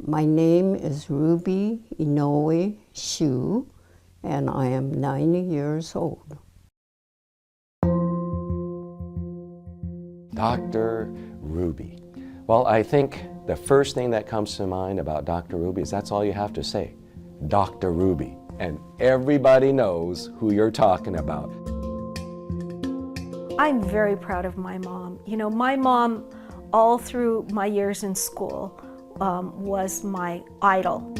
My name is Ruby Inouye Shu, and I am 90 years old. Dr. Ruby. Well, I think the first thing that comes to mind about Dr. Ruby is that's all you have to say, Dr. Ruby. And everybody knows who you're talking about. I'm very proud of my mom. You know, my mom, all through my years in school, was my idol.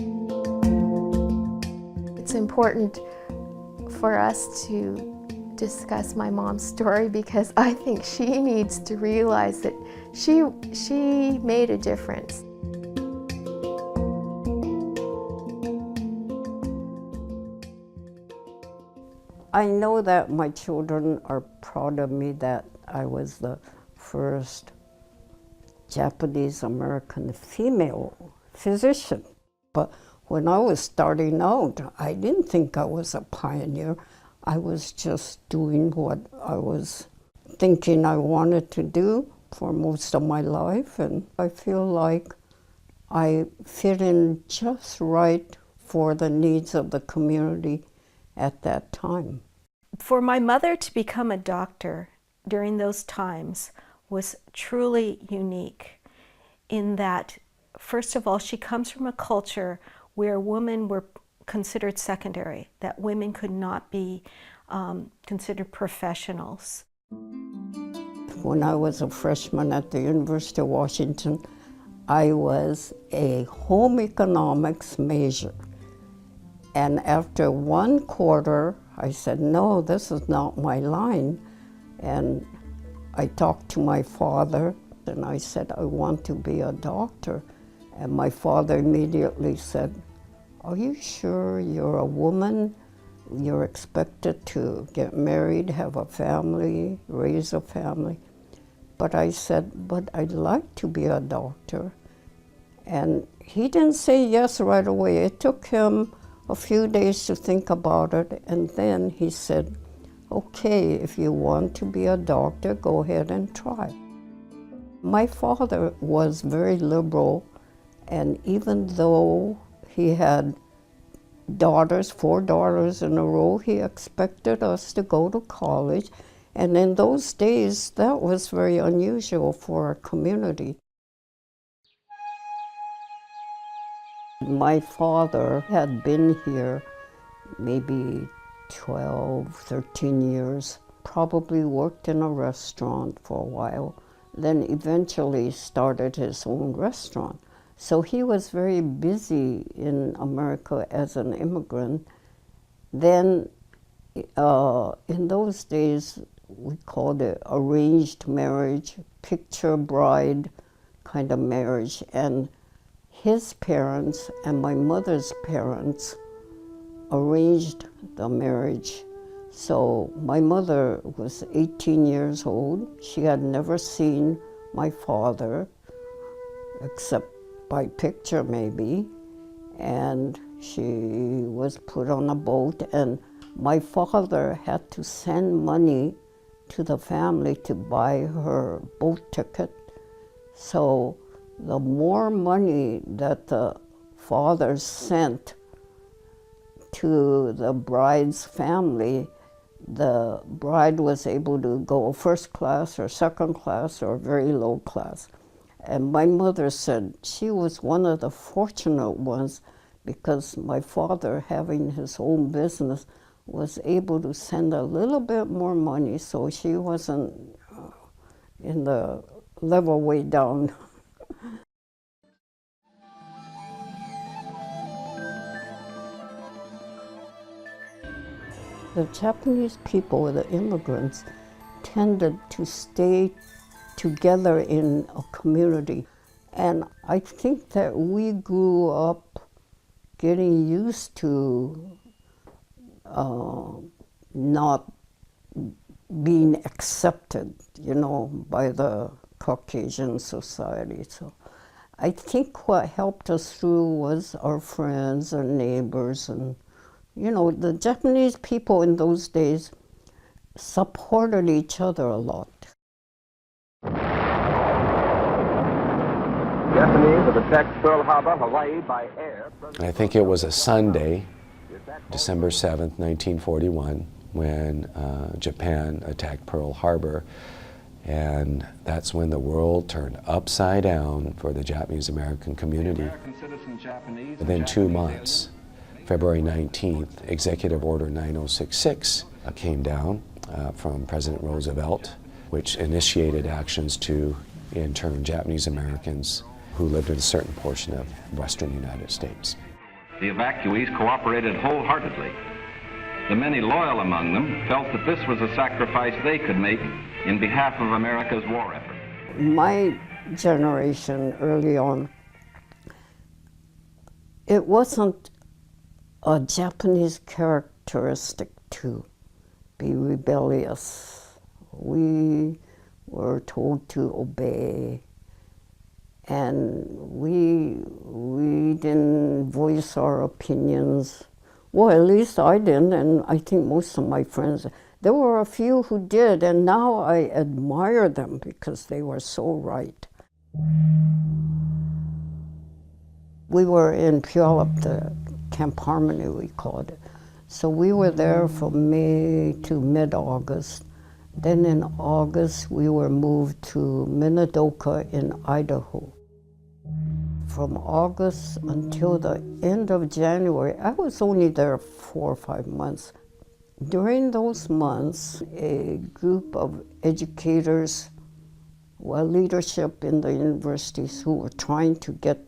It's important for us to discuss my mom's story because I think she needs to realize that she made a difference. I know that my children are proud of me that I was the first Japanese American female physician. But when I was starting out, I didn't think I was a pioneer. I was just doing what I was thinking I wanted to do for most of my life, and I feel like I fit in just right for the needs of the community at that time. For my mother to become a doctor during those times was truly unique in that, first of all, she comes from a culture where women were considered secondary, that women could not be considered professionals. When I was a freshman at the University of Washington, I was a home economics major. And after one quarter, I said, no, this is not my line. And I talked to my father, and I said, I want to be a doctor. And my father immediately said, are you sure you're a woman? You're expected to get married, have a family, raise a family. But I said, but I'd like to be a doctor. And he didn't say yes right away. It took him a few days to think about it, and then he said, okay, if you want to be a doctor, go ahead and try. My father was very liberal, and even though he had daughters, 4 daughters in a row, he expected us to go to college, and in those days, that was very unusual for our community. My father had been here maybe 12, 13 years, probably worked in a restaurant for a while, then eventually started his own restaurant. So he was very busy in America as an immigrant. Then in those days, we called it arranged marriage, picture bride kind of marriage. And his parents and my mother's parents arranged the marriage. So my mother was 18 years old. She had never seen my father, except by picture maybe. And she was put on a boat, and my father had to send money to the family to buy her boat ticket. So the more money that the father sent to the bride's family, the bride was able to go first class or second class or very low class. And my mother said she was one of the fortunate ones because my father, having his own business, was able to send a little bit more money, so she wasn't in the level way down. The Japanese people, the immigrants, tended to stay together in a community. And I think that we grew up getting used to not being accepted, you know, by the Caucasian society. So I think what helped us through was our friends and neighbors, and you know, the Japanese people in those days supported each other a lot. Japanese Japanese have attacked Pearl Harbor, Hawaii by air. I think it was a Sunday, December 7th, 1941, when Japan attacked Pearl Harbor. And that's when the world turned upside down for the Japanese-American community. Within 2 months, February 19th, Executive Order 9066 came down from President Roosevelt, which initiated actions to intern Japanese Americans who lived in a certain portion of western United States. The evacuees cooperated wholeheartedly. The many loyal among them felt that this was a sacrifice they could make in behalf of America's war effort. My generation early on, it wasn't a Japanese characteristic to be rebellious. We were told to obey, and we didn't voice our opinions. Well, at least I didn't, and I think most of my friends. There were a few who did, and now I admire them because they were so right. We were in Puyallup, the Camp Harmony, we called it. So we were there from May to mid-August. Then in August, we were moved to Minidoka in Idaho. From August until the end of January, I was only there 4 or 5 months. During those months, a group of educators, leadership in the universities who were trying to get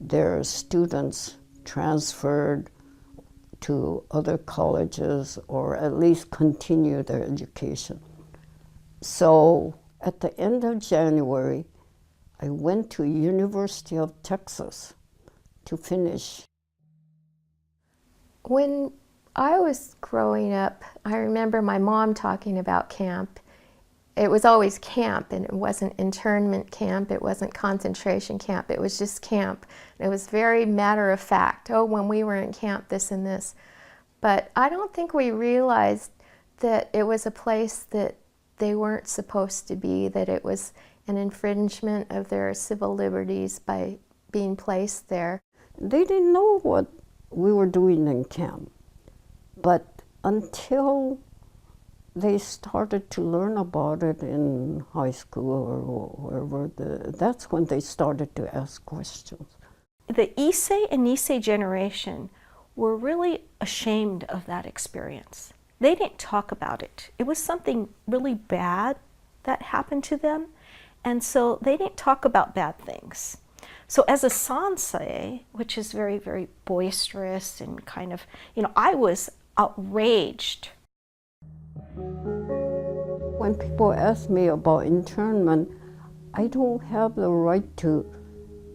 their students transferred to other colleges or at least continue their education. So at the end of January, I went to University of Texas to finish. When I was growing up, I remember my mom talking about camp. It was always camp, and it wasn't internment camp, it wasn't concentration camp, it was just camp. It was very matter of fact. Oh, when we were in camp, this and this. But I don't think we realized that it was a place that they weren't supposed to be, that it was an infringement of their civil liberties by being placed there. They didn't know what we were doing in camp, but until they started to learn about it in high school or wherever, that's when they started to ask questions. The Issei and Nisei generation were really ashamed of that experience. They didn't talk about it. It was something really bad that happened to them, and so they didn't talk about bad things. So as a sansei, which is very, very boisterous and kind of, I was outraged. When people ask me about internment, I don't have the right to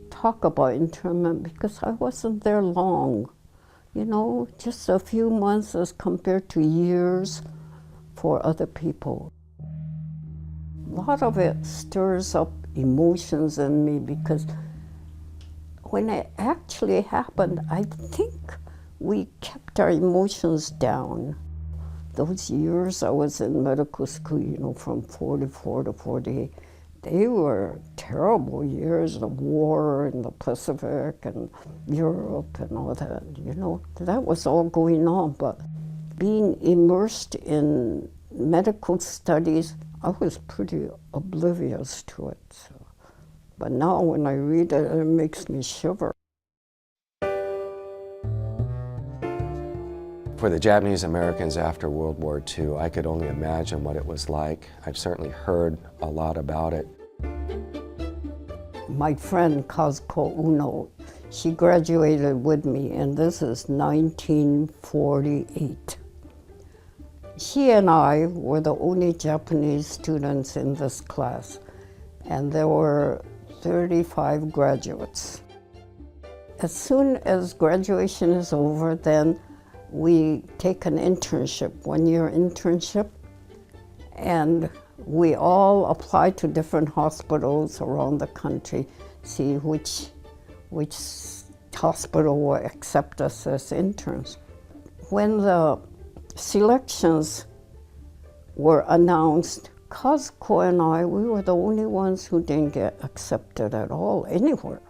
talk about internment because I wasn't there long. Just a few months as compared to years for other people. A lot of it stirs up emotions in me because when it actually happened, I think we kept our emotions down. Those years I was in medical school, from 44 to 48, they were terrible years, the war in the Pacific and Europe and all that, That was all going on, but being immersed in medical studies, I was pretty oblivious to it. So. But now when I read it, it makes me shiver. For the Japanese Americans after World War II, I could only imagine what it was like. I've certainly heard a lot about it. My friend Kazuko Uno, she graduated with me, and this is 1948. She and I were the only Japanese students in this class, and there were 35 graduates. As soon as graduation is over, then we take an internship, 1-year internship, and we all apply to different hospitals around the country, see which hospital will accept us as interns. When the selections were announced, Kazuko and I, we were the only ones who didn't get accepted at all, anywhere.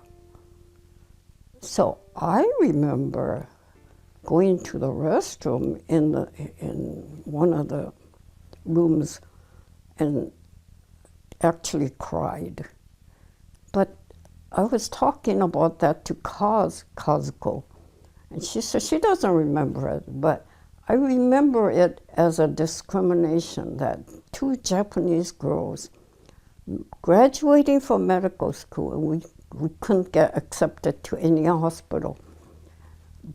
So I remember going to the restroom in one of the rooms and actually cried. But I was talking about that to Kazuko, and she said she doesn't remember it, but I remember it as a discrimination that two Japanese girls graduating from medical school, and we couldn't get accepted to any hospital.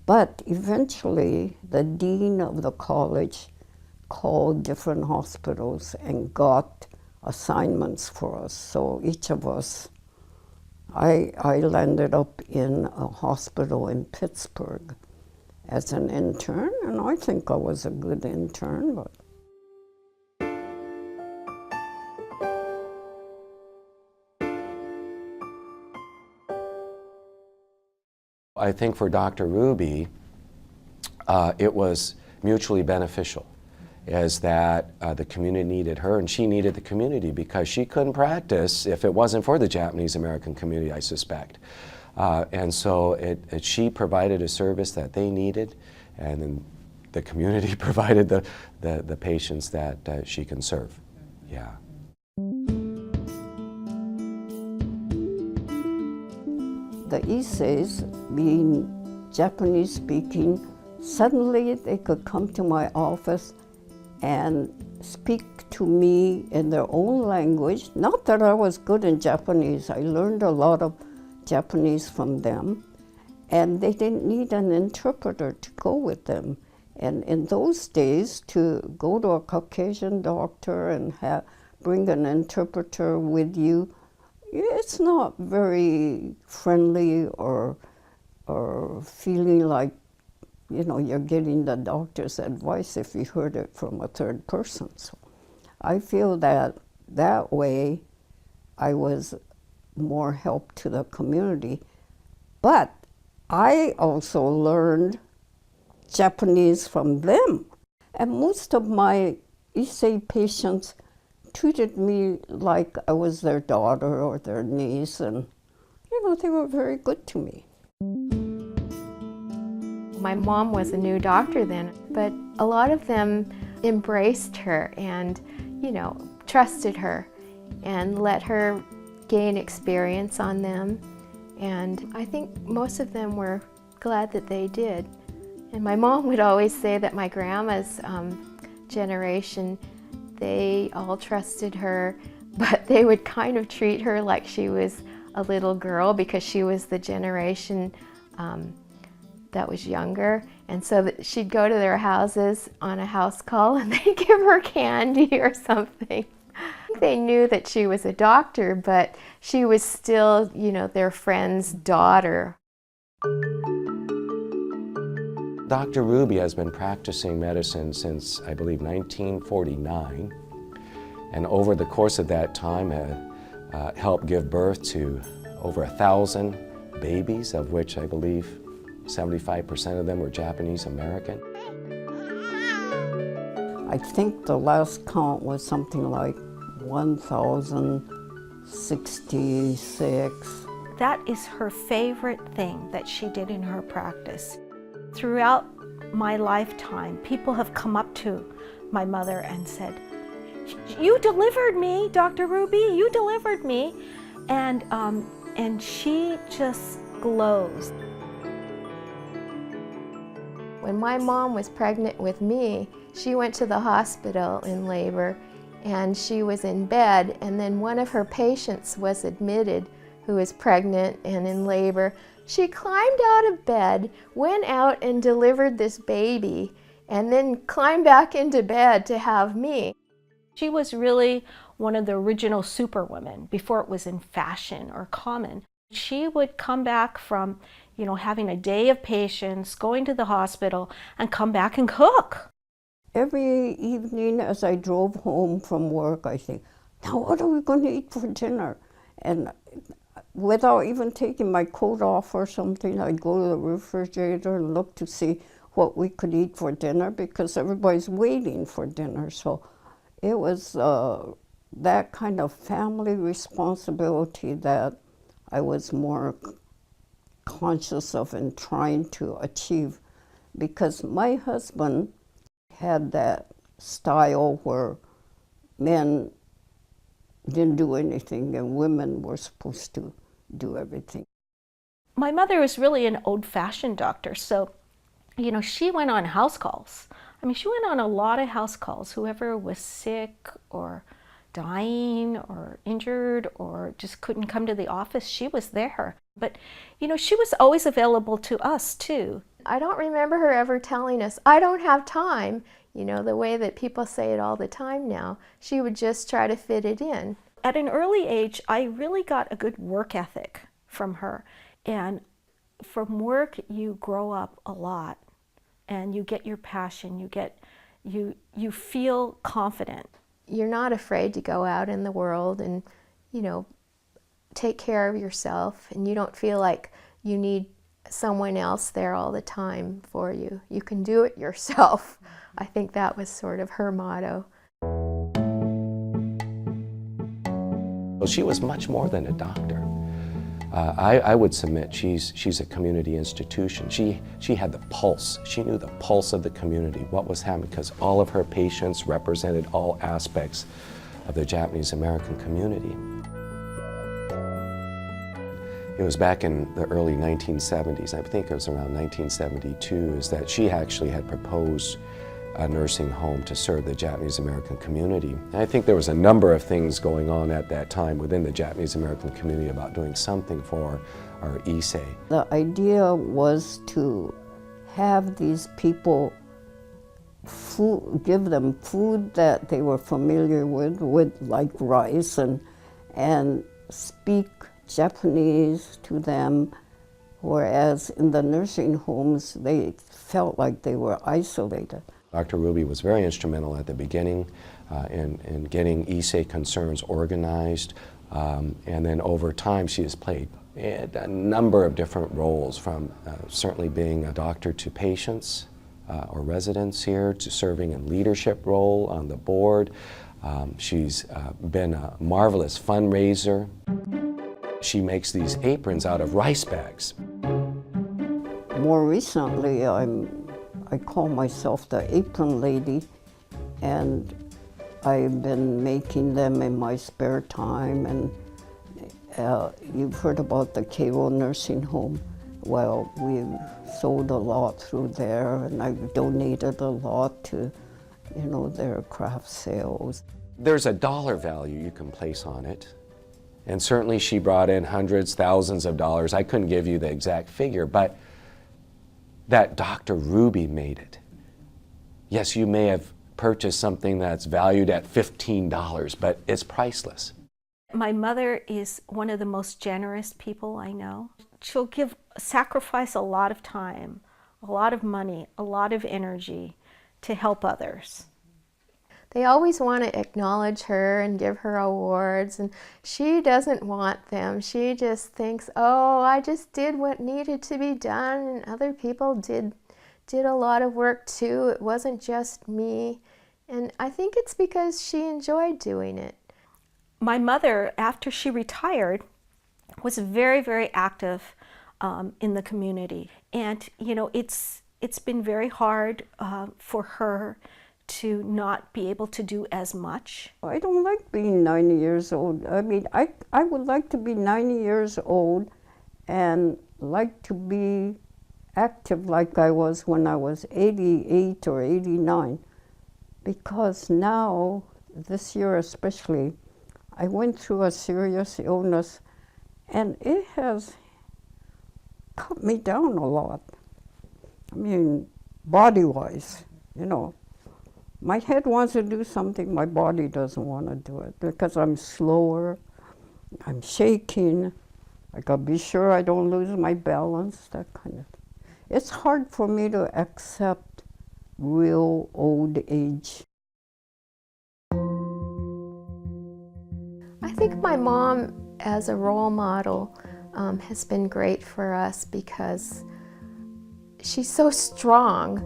But eventually, the dean of the college called different hospitals and got assignments for us. So each of us, I landed up in a hospital in Pittsburgh as an intern, and I think I was a good intern, but I think for Dr. Ruby, it was mutually beneficial, is that the community needed her and she needed the community, because she couldn't practice if it wasn't for the Japanese American community, I suspect. And so she provided a service that they needed, and then the community provided the patients that she can serve. Yeah. the Issei's, being Japanese speaking, suddenly they could come to my office and speak to me in their own language. Not that I was good in Japanese, I learned a lot of Japanese from them, and they didn't need an interpreter to go with them. And in those days, to go to a Caucasian doctor and bring an interpreter with you, it's not very friendly or feeling like, you know, you're getting the doctor's advice if you heard it from a third person. So I feel that that way I was more help to the community. But I also learned Japanese from them. And most of my Issei patients treated me like I was their daughter or their niece, and you know, they were very good to me. My mom was a new doctor then, but a lot of them embraced her and, you know, trusted her and let her gain experience on them. And I think most of them were glad that they did. And my mom would always say that my grandma's generation, they all trusted her, but they would kind of treat her like she was a little girl because she was the generation that was younger. And so that she'd go to their houses on a house call and they'd give her candy or something. They knew that she was a doctor, but she was still, you know, their friend's daughter. Dr. Ruby has been practicing medicine since, I believe, 1949, and over the course of that time helped give birth to over 1,000 babies, of which I believe 75% of them were Japanese American. I think the last count was something like 1,066. That is her favorite thing that she did in her practice. Throughout my lifetime, people have come up to my mother and said, "You delivered me, Dr. Ruby, you delivered me." And she just glows. When my mom was pregnant with me, she went to the hospital in labor and she was in bed, and then one of her patients was admitted who was pregnant and in labor. She climbed out of bed, went out and delivered this baby, and then climbed back into bed to have me. She was really one of the original superwomen before it was in fashion or common. She would come back from, you know, having a day of patients, going to the hospital, and come back and cook. Every evening as I drove home from work, I think, now what are we going to eat for dinner? And without even taking my coat off or something, I'd go to the refrigerator and look to see what we could eat for dinner because everybody's waiting for dinner. So it was that kind of family responsibility that I was more conscious of and trying to achieve. Because my husband had that style where men didn't do anything and women were supposed to do everything. My mother was really an old-fashioned doctor, so, you know, she went on house calls. I mean, she went on a lot of house calls. Whoever was sick or dying or injured or just couldn't come to the office, she was there. But, you know, she was always available to us, too. I don't remember her ever telling us, I don't have time, you know, the way that people say it all the time now. She would just try to fit it in. At an early age, I really got a good work ethic from her. And from work, you grow up a lot and you get your passion, you feel confident. You're not afraid to go out in the world and, you know, take care of yourself, and you don't feel like you need someone else there all the time for you. You can do it yourself. I think that was sort of her motto. Well, she was much more than a doctor. I would submit she's a community institution. She had the pulse. She knew the pulse of the community, what was happening, because all of her patients represented all aspects of the Japanese American community. It was back in the early 1970s, I think it was around 1972, is that she actually had proposed a nursing home to serve the Japanese American community. And I think there was a number of things going on at that time within the Japanese American community about doing something for our Issei. The idea was to have these people give them food that they were familiar with like rice, and speak Japanese to them, whereas in the nursing homes they felt like they were isolated. Dr. Ruby was very instrumental at the beginning in getting Issei concerns organized, and then over time she has played a number of different roles, from certainly being a doctor to patients or residents here, to serving in leadership role on the board. She's been a marvelous fundraiser. She makes these aprons out of rice bags. More recently, I call myself the apron lady, and I've been making them in my spare time. And you've heard about the Keio nursing home. Well, we've sold a lot through there, and I've donated a lot to, you know, their craft sales. There's a dollar value you can place on it. And certainly she brought in hundreds, thousands of dollars. I couldn't give you the exact figure, but that Dr. Ruby made it. Yes, you may have purchased something that's valued at $15, but it's priceless. My mother is one of the most generous people I know. She'll sacrifice a lot of time, a lot of money, a lot of energy to help others. They always want to acknowledge her and give her awards, and she doesn't want them. She just thinks, oh, I just did what needed to be done, and other people did a lot of work too. It wasn't just me. And I think it's because she enjoyed doing it. My mother, after she retired, was very, very active in the community. And, you know, it's been very hard for her to not be able to do as much. I don't like being 90 years old. I mean, I would like to be 90 years old and like to be active like I was when I was 88 or 89. Because now, this year especially, I went through a serious illness, and it has cut me down a lot. I mean, body-wise, you know. My head wants to do something, my body doesn't want to do it, because I'm slower, I'm shaking, I gotta be sure I don't lose my balance, that kind of thing. It's hard for me to accept real old age. I think my mom, as a role model, has been great for us because she's so strong.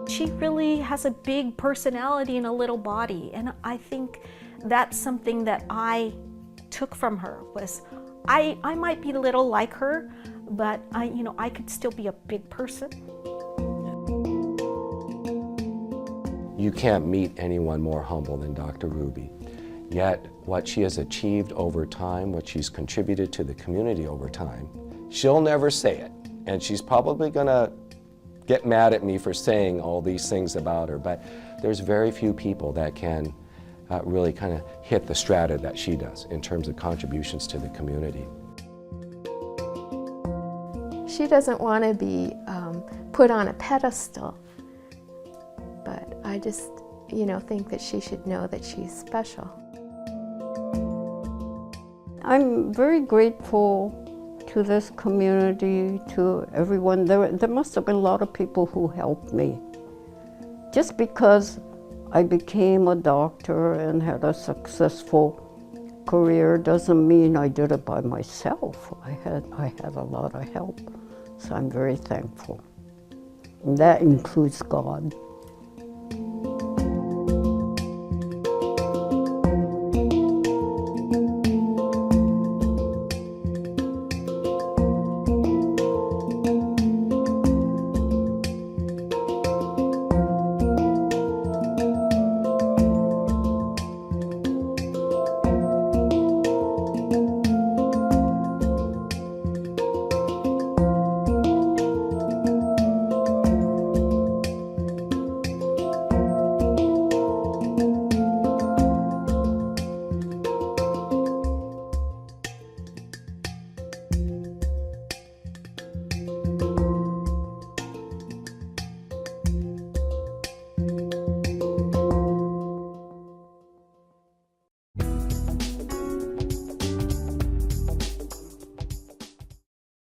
She really has a big personality in a little body, and I think that's something that I took from her was, I might be a little like her, but I could still be a big person. You can't meet anyone more humble than Dr. Ruby. Yet, what she has achieved over time, what she's contributed to the community over time, she'll never say it. And she's probably gonna get mad at me for saying all these things about her, but there's very few people that can really kind of hit the strata that she does in terms of contributions to the community. She doesn't want to be put on a pedestal, but I just, think that she should know that she's special. I'm very grateful to this community, to everyone. There must have been a lot of people who helped me. Just because I became a doctor and had a successful career doesn't mean I did it by myself. I had a lot of help, so I'm very thankful. And that includes God.